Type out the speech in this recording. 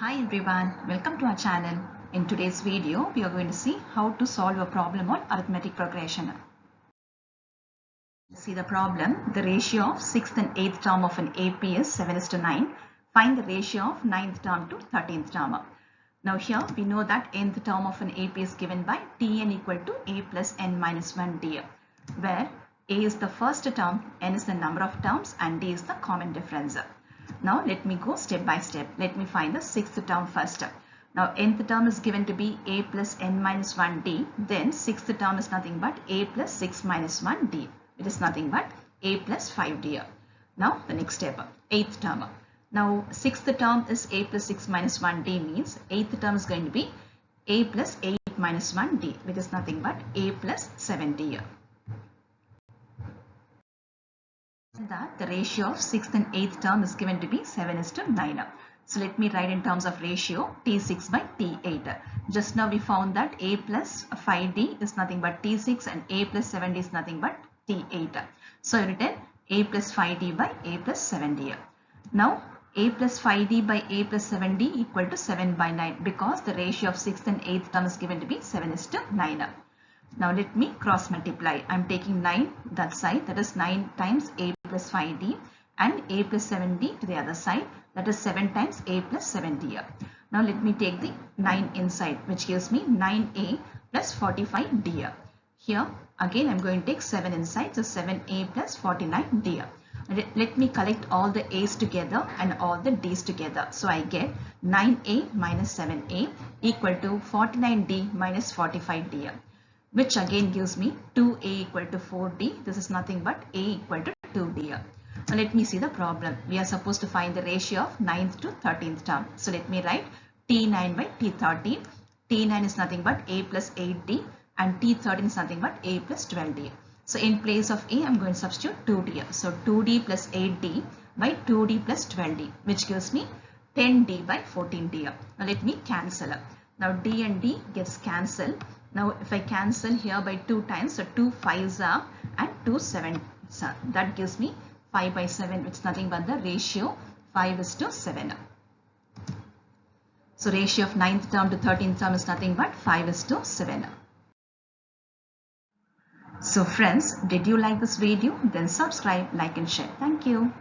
Hi everyone, welcome to our channel. In today's video, we are going to see how to solve a problem on arithmetic progression. See the problem, the ratio of 6th and 8th term of an AP is 7:9. Find the ratio of 9th term to 13th term. Now here we know that nth term of an AP is given by Tn equal to a plus n minus 1 d, where a is the first term, n is the number of terms and d is the common difference. Now let me go step by step. Let me find the 6th term first. Now nth term is given to be a plus n minus 1d. Then 6th term is nothing but a plus 6 minus 1d. It is nothing but a plus 5d. Now the next step, 8th term. Now 6th term is a plus 6 minus 1d means 8th term is going to be a plus 8 minus 1d, which is nothing but a plus 7d. That the ratio of 6th and 8th term is given to be 7:9. So let me write in terms of ratio T6 by T8. Just now we found that a plus 5d is nothing but T6 and a plus 7d is nothing but T8. So I written a plus 5d by a plus 7d. Now a plus 5d by a plus 7d equal to 7 by 9 because the ratio of 6th and 8th term is given to be 7:9. Now let me cross multiply. I am taking 9 that side, that is 9 times a plus 5d, and a plus 7d to the other side, that is 7 times a plus 7d. Now let me take the 9 inside, which gives me 9a plus 45d. Here again I am going to take 7 inside, so 7a plus 49d. Let me collect all the a's together and all the d's together. So I get 9a minus 7a equal to 49d minus 45d. Which again gives me 2a equal to 4d. This is nothing but a equal to 2d. Now let me see the problem. We are supposed to find the ratio of 9th to 13th term. So let me write T9 by T13. T9 is nothing but a plus 8d and T13 is nothing but a plus 12d. So in place of a, I am going to substitute 2d. So 2d plus 8d by 2d plus 12d, which gives me 10d by 14d. Now let me cancel. Now d and d gets cancelled. Now if I cancel here by 2 times, so 2 5s are and 2 7s are. That gives me 5 by 7, which is nothing but the ratio 5:7. So ratio of 9th term to 13th term is nothing but 5:7. So friends, did you like this video? Then subscribe, like and share. Thank you.